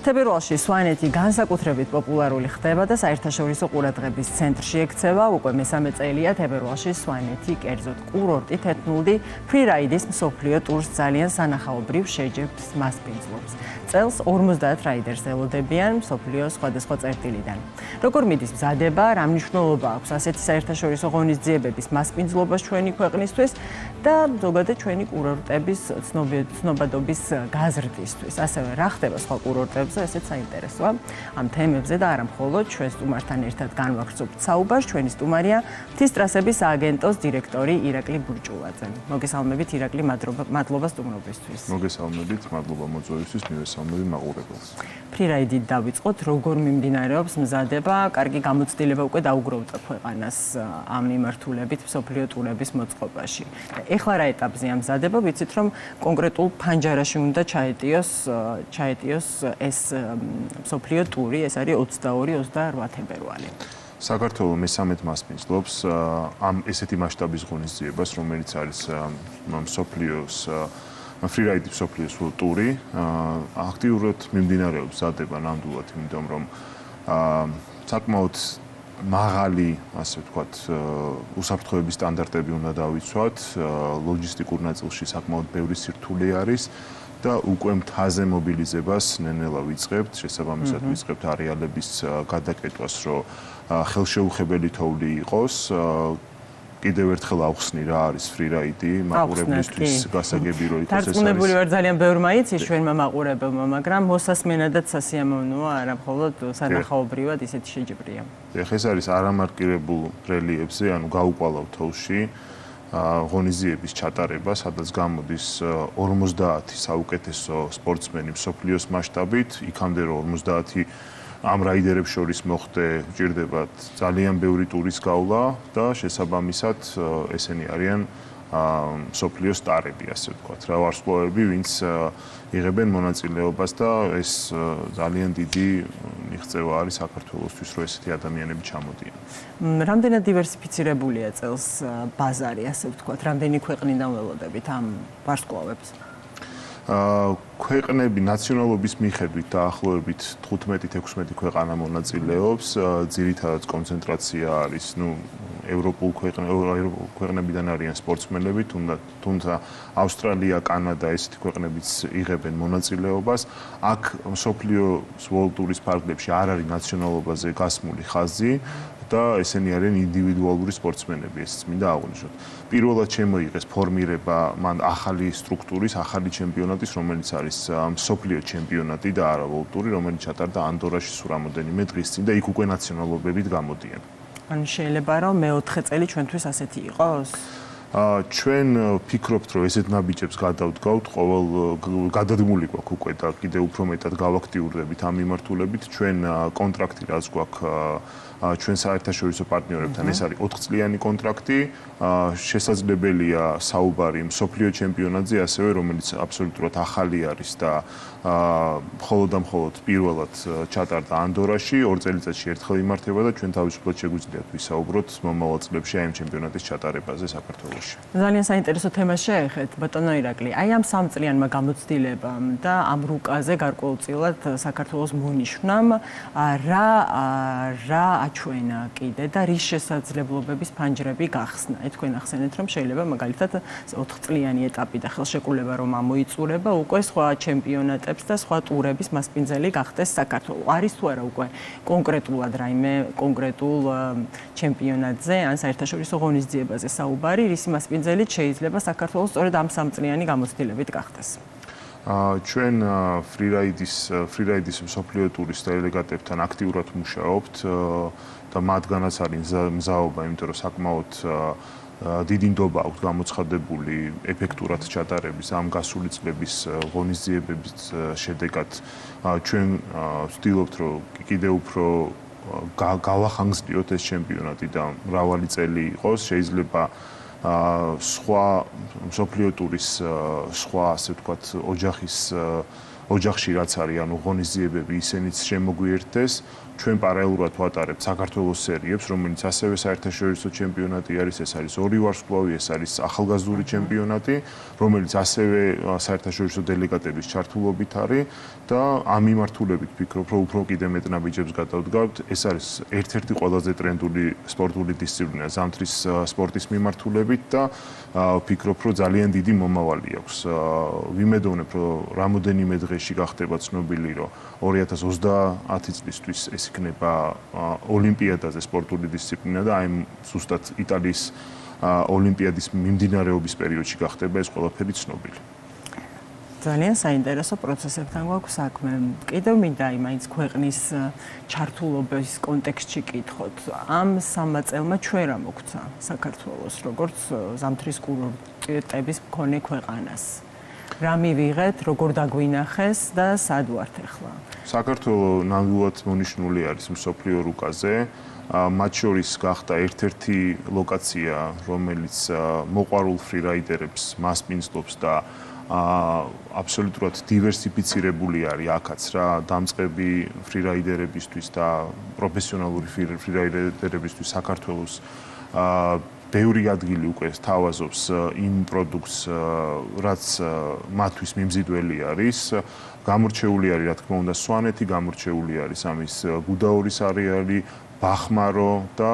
თებერვალში სვანეთი განსაკუთრებით პოპულარული ხდება და საერთაშორისო ყურადღების ცენტრში ექცევა. უკვე მესამე წელია თებერვალში სვანეთი, კერძოდ კურორტი თეთნულდი ფრირაიდის მსოფლიო ტურს ძალიან სანახაობრივ შეჯიბრს მასპინძლობს. წელს 50 რაიდერს ელოდებიან მსოფლიოს სხვადასხვა წერტილიდან. როგორ მიდის მზადება, რა მნიშვნელობა აქვს ასეთი საერთაშორისო ღონისძიებების მასპინძლობას ჩვენი ქვეყნისთვის და ზოგადად ჩვენი კურორტების ცნობადობის გაზრდისთვის. ასევე რა ხდება სხვა კურორტებზე, ესეც საინტერესოა. ამ თემებზე და არა მხოლოდ ჩვენ სტუმართან ერთად განვაგრძობთ საუბარს. ჩვენი სტუმარია მთის ტრასების სააგენტოს დირექტორი ირაკლი ბურჭულაძე. მოგესალმებით ირაკლი, მადლობა სტუმრობისთვის. მოგესალმებით, მადლობა მოწვევისთვის, მივესალმები მაყურებელს. ფრირაიდით დავიწყოთ, როგორ მიმდინარეობს მზადება, კარგი გამოცდილება უკვე დაუგროვდა ქვეყანას ამ მიმართულებით მსოფლიო ტურების მოწყობაში. ეხლა რა ეტაპზეა მზადება, ვიცით რომ კონკრეტულ ფანჯარაში უნდა ჩაეტიოს ეს მსოფლიო ტური, ეს არის 22-28 თებერვალი. საქართველოს მესამედ მასპინძლობს ამ ესეთი მასშტაბის ღონისძიებას, რომელიც არის მსოფლიოს ფრირაიდის მსოფლიოს ტური. აქტიურად მიმდინარეობს მზადება ნამდვილად, იმიტომ რომ საკმაოდ მაღალი, ასე ვთქვათ, უსაფრთხოების სტანდარტები უნდა დავიცვათ, ლოჯისტიკურ ნაწილში საკმაოდ ბევრი სირთულე არის და უკვე მთაზე მობილიზებას ნელ-ნელა ვიწყებთ, შესაბამისად ვიწყებთ არეალების გადაკეთებას, რომ ხელშეუხებელი თოვლი იყოს. კიდევ ერთხელ ავხსნი რა არის ფრირაიდი, მაყურებლისთვის გასაგები რო იყოს ეს არის. დარწმუნებული ვარ ძალიან ბევრ მაიცის ჩვენმა მაყურებელმა, მაგრამ მოსასმენადაც სასიამოვნოა, არა მხოლოდ სანახაობრივად ისეთი შეჯიბრია. ეხლა ეს არის არამარკირებულ რელიეფზე, ანუ გაუკვალავ თოვლში ღონისძიების ჩატარება, სადაც გამოდის 50 საუკეთესო სპორტსმენი მსოფლიოს მასშტაბით, იქამდე რომ 50 ამ რაიდერებს შორის მოხდე, ჭირდებათ ძალიან ბევრი ტურის გავლა და შესაბამისად ესენი არიან მსოფლიო სტარები, ასე ვთქვათ, რა ვარსკვლავები, ვინც იღებენ მონაწილეობას და ეს ძალიან დიდი მიღწევა არის საქართველოსთვის, რომ ესეთი ადამიანები ჩამოდიან. რამდენად დივერსიფიცირებულია წელს ბაზარი, ასე ვთქვათ, რამდენი ქვეყნიდან ველოდებით ამ ვარსკვლავებს? ქვეყნები ნაციონალობის მიხედვით დაახლოებით 15-16 ქვეყანა მონაწილეობს, ძირითადად კონცენტრაცია არის, ევროპულ ქვეყნებიდან არიან სპორტსმენები, თუმცა ავსტრალია, კანადა ესეთი ქვეყნებიც იღებენ მონაწილეობას. აქ მსოფლიოს World Tourism ფარგლებში არ არის ნაციონალობაზე გასმული ხაზი და ესენი არიან ინდივიდუალური სპორტსმენები, ესეც მინდა აღვნიშნოთ. პირველად შემოიღეს ფორმირება მან ახალი სტრუქტურის, ახალი ჩემპიონატის, რომელიც არის მსოფლიო ჩემპიონატი და არა World Tour, რომელიც ჩატარდა ანდორაში სულ რამოდენიმე დღის წინ და იქ უკვე ნაციონალობებით გამოდიან. ანუ შეიძლება რომ მეოთხე წელი ჩვენთვის ასეთი იყოს? ჩვენ ვფიქრობთ, რომ ესეთ ნაბიჯებს გადავდგავთ, ყოველ გადადგმული გვაქვს უკვე და კიდევ უფრო მეტად გავაქტიურდებით ამ მიმართულებით. ჩვენ კონტრაქტი რაც გვაქვს ჩვენ საერთაშორისო პარტნიორებთან, ეს არის 4-წლიანი კონტრაქტი. შესაძლებელია საუბარი მსოფლიო ჩემპიონატზე, ასევე რომელიც აბსოლუტურად ახალი არის და მხოლოდ და მხოლოდ პირველად ჩატარდა ანდორაში, 2 წელიწადში ერთხელ იმართება და ჩვენ თავისუფლად შეგვიძლიათ ვისაუბროთ მომავალ წლებში ამ ჩემპიონატის ჩატარებაზე საქართველოში. ძალიან საინტერესო თემას შეეხეთ, ბატონო ირაკლი. აი ამ 3 წლიანმა გამოცდილებამ და ამ რუკაზე გარკვეულწილად საქართველოს მონიშნამ რა აჩვენა კიდე და რის შესაძლებლობების ფანჯრები გახსნა. თქვენ ახსენეთ, რომ შეიძლება მაგალითად 4-წლიანი ეტაპი და ხელშეკრულება რომ ამოიწურება, უკვე სხვა ჩემპიონატებს და სხვა ტურების მასპინძელი გახდეს საქართველო. არის თუ არა უკვე კონკრეტულად რაიმე კონკრეტულ ჩემპიონატზე ან საერთაშორისო ღონისძიებაზე საუბარი, რისი მასპინძელით შეიძლება საქართველოს სწორედ ამ 3-წლიანი გამოცდილებით გახდეს? ჩვენ ფრირაიდის მსოფლიო ტურის დელეგატებთან აქტიურად მუშაობთ და მათგანაც არის მზაობა, იმიტომ რომ საკმაოდ დიდი ნდობა აქვს გამოცხადებული ეფექტურად ჩატარების ამ გასული წლების ღონისძიებების შედეგად. ჩვენ ვცდილობთ, რომ კიდევ უფრო გავახანგრძლივოთ ეს ჩემპიონატი და მრავალი წელი იყოს, შეიძლება სხვა მსოფლიო ტურის სხვა, ასე ვთქვათ, ოჯახის ოჯახში რაც არის, ანუ ღონისძიებები ისინიც შემოგვიერთდეს. ჩვენ პარალელურად ვატარებთ საქართველოს სერიებს, რომელიც ასევე საერთაშორისო ჩემპიონატი არის, ეს არის ორი ვარსკვლავი, ეს არის ახალგაზრდული ჩემპიონატი, რომელიც ასევე საერთაშორისო დელეგატების ჩართულობით არის და ამ მიმართულებით ვფიქრობ, რომ უფრო კიდე მეტ ნაბიჯებს გადავდგავთ. ეს არის ერთ-ერთი ყველაზე ტრენდული სპორტული დისციპლინა ზამთრის სპორტის მიმართულებით და ვფიქრობ, რომ ძალიან დიდი მომავალი აქვს. ვიმედოვნებ, რომ რამოდენიმე დღეში გახდება ცნობილი, რომ 2030 წლისთვის ეს იქნება ოლიმპიადაზე სპორტული დისციპლინა და აი ზუსტად იტალიის ოლიმპიადის მიმდინარეობის პერიოდში გახდება ეს ყველაფერი ცნობილი. ძალიან საინტერესო პროცესებთან გვაქვს საქმე. კიდევ მინდა მაინც ქვეყნის ჩართულობის კონტექსტში კითხოთ. ამ სამმა წელმა ჩვენ რა მოგცა საქართველოს, როგორც ზამთრის კურორტების მქონე ქვეყანას. რა მივიღეთ, როგორ დაგვინახეს და სად ვართ ახლა? საქართველოს ნამდვილად მონიშნული არის მსოფლიო რუკაზე. მათ შორის გახდა ერთ-ერთი ლოკაცია, რომელიც მოყვარულ ფრირაიდერებს მასპინძლობს და აბსოლუტურად დივერსიფიცირებული არის აქაც რა დამწყები ფრირაიდერებისთვის და პროფესიონალური ფრირაიდერებისთვის საქართველოს ბევრი ადგილი უკვე სთავაზობს იმ პროდუქტს, რაც მათთვის მიმზიდველი არის. გამორჩეული არის, რა თქმა უნდა, სვანეთი, გამორჩეული არის ამის გუდაურის არეალი, ბახმარო და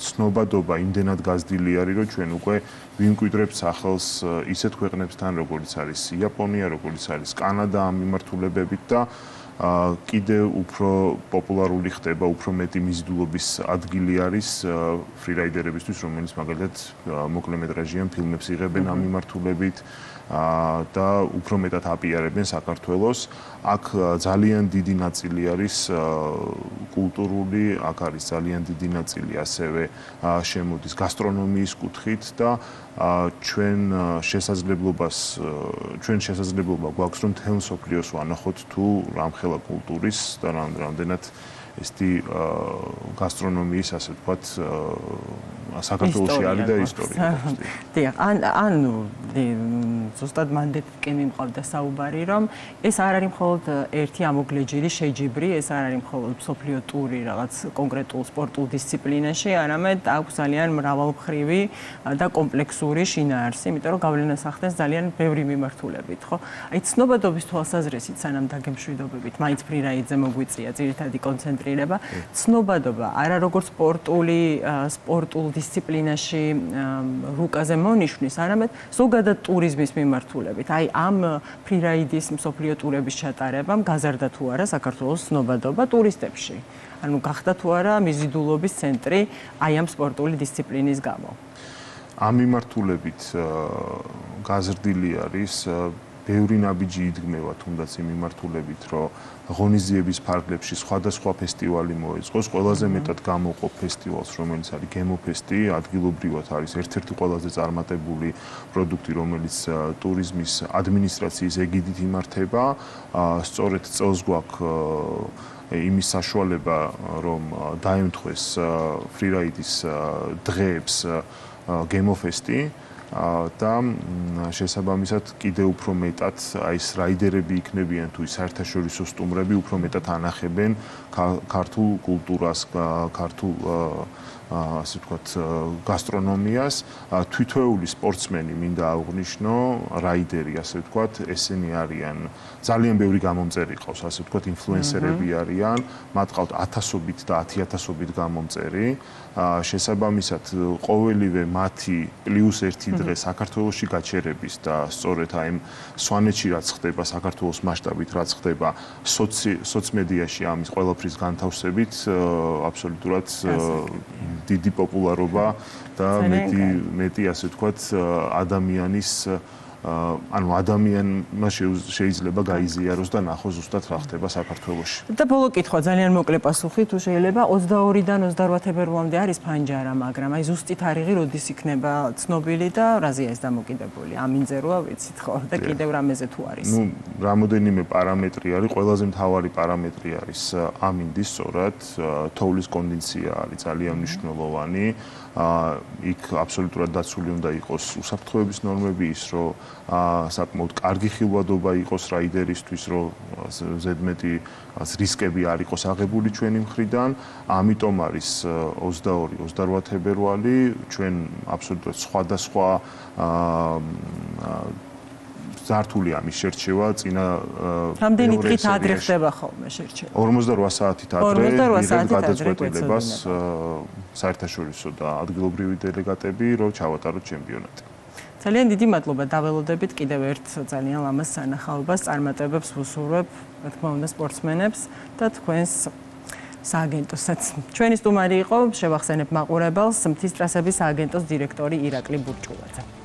ცნობადობა იმდენად გაზრდილი არის, რომ ჩვენ უკვე ვიმკვიდრებთ სახელს ისეთ ქვეყნებთან, როგორც არის იაპონია, როგორც არის კანადა ამ მიმართულებებით და კიდევ უფრო პოპულარული ხდება, უფრო მეტი მიზიდულობის ადგილი არის ფრირაიდერებისთვის, რომელიც მაგალითად მოკლემეტრაჟიან ფილმებს იღებენ ამ მიმართულებით და უფრო მეტად აპიარებენ საქართველოს. აქ ძალიან დიდი ნაწილი არის კულტურული, აქ არის ძალიან დიდი ნაწილი ასევე შემოდის გასტრონომიის კუთხით და ჩვენ შესაძლებლობა გვაქვს რომ მთელ მსოფლიოს ვანახოთ თუ რამხელა კულტურის და რამდენად ესეთი გასტრონომიის, ასე ვთქვათ, საქართველოში არის და ისტორია. დიახ, ანუ ზუსტად მანდეთკე მიმყავდა საუბარი, რომ ეს არ არის მხოლოდ ერთი ამოგლეჯილი შეჯიბრი, ეს არ არის მხოლოდ მსოფლიო ტური რაღაც კონკრეტულ სპორტულ დისციპლინაში, არამედ აქვს ძალიან მრავალმხრივი და კომპლექსური შინაარსი, იმიტომ რომ გავლენას ახდენს ძალიან ბევრი მიმართულებით, ხო? აი ცნობადობის თვალსაზრისით სანამ დაგემშვიდობებით, მაინც ფრირაიდზე მოგვიწია ძირითადი კონცენტრირება, ცნობადობა არა როგორც სპორტულ დისციპლინაში რუკაზე მონიშნის, არამედ ზოგადად ტურიზმის მიმართულებით. აი ამ ფრირაიდის მსოფლიო ტურების ჩატარებამ გაზარდა თუ არა საქართველოს ცნობადობა ტურისტებში? ანუ გახდა თუ არა მიზიდულობის ცენტრი აი ამ სპორტული დისციპლინის გამო? ამ მიმართულებით გაზრდილი არის ბევრი ნაბიჯი იდგმევა თუნდაც იმ მიმართულებით, რომ ღონისძიების ფარგლებში სხვადასხვა ფესტივალი მოეწყოს. ყველაზე მეტად გამოყოფ ფესტივალს, რომელიც არის გემოფესტი, ადგილობრივად არის ერთ-ერთი ყველაზე წარმატებული პროდუქტი, რომელიც ტურიზმის ადმინისტრაციის ეგიდით იმართება. სწორედ წელს გვაქვს იმის საშუალება, რომ დაემთხვეს ფრირაიდის დღეებს გემოფესტი და შესაბამისად კიდევ უფრო მეტად აი ეს რაიდერები იქნებიან თუ საერთაშორისო სტუმრები უფრო მეტად ანახებენ ქართულ კულტურას, ქართულ ასე ვთქვათ გასტრონომიას. თვითეული სპორტსმენი მინდა აღვნიშნო, რაიდერი ასე ვთქვათ, ესენი არიან ძალიან ბევრი გამომწერი ყავს, ასე ვთქვათ, ინფლუენსერები არიან, მათ ყავთ ათასობით და 10,000-ობით გამომწერი. შესაბამისად ყოველივე მათი პლუს ერთი დღე საქართველოში გაჩერების და სწორედ აი სვანეთში რაც ხდება საქართველოს მასშტაბით რაც ხდება სოციმედიაში ამის ყველაფრის განთავსებით აბსოლუტურად დიდი პოპულარობა და მეტი ასე ვთქვათ ადამიანის ანუ ადამიანმა შეიძლება გაიზიაროს და ნახოს ზუსტად რა ხდება საქართველოში. და ბოლო კითხვა, ძალიან მოკლე პასუხი, თუ შეიძლება 22-დან 28 თებერვლამდე არის ფანჯარა, მაგრამ აი ზუსტი თარიღი როდის იქნება ცნობილი და რაზეა ეს დამოკიდებული? ამინზე როა ვიცით ხო? და კიდევ რამეზე თუ არის? ნუ რამოდენიმე პარამეტრი არის, ყველაზე მთავარი პარამეტრი არის ამინდი, სწორად, თოვლის კონდიცია არის ძალიან მნიშვნელოვანი. იქ აბსოლუტურად დაცული უნდა იყოს უსაფრთხოების ნორმები, ის რომ საკმაოდ კარგი ხილვადობა იყოს რაიდერისთვის, რომ ზედმეტი რისკები არ იყოს აღებული ჩვენი მხრიდან. ამიტომ არის 22-28 თებერვალი ჩვენ აბსოლუტურად სხვადასხვა ზართული ამის შერჩევა წინა რამდენი დღით ადრე ხდება ხოლმე შერჩევა? 48 საათით ადრე მიღებთ გადაწყვეტილებას საერთაშორისო და ადგილობრივი დელეგატები, რომ ჩავატაროთ ჩემპიონატი. ძალიან დიდი მადლობა, დაველოდებით კიდევ ერთ ძალიან ლამაზ სანახაობას, წარმატებებს ვუსურვებ, რა თქმა უნდა, სპორტსმენებს და თქვენს სააგენტოსაც. ჩვენი სტუმარი იყო, შევახსენებ მაყურებელს, მთის ტრასების სააგენტოს დირექტორი ირაკლი ბურჭულაძე.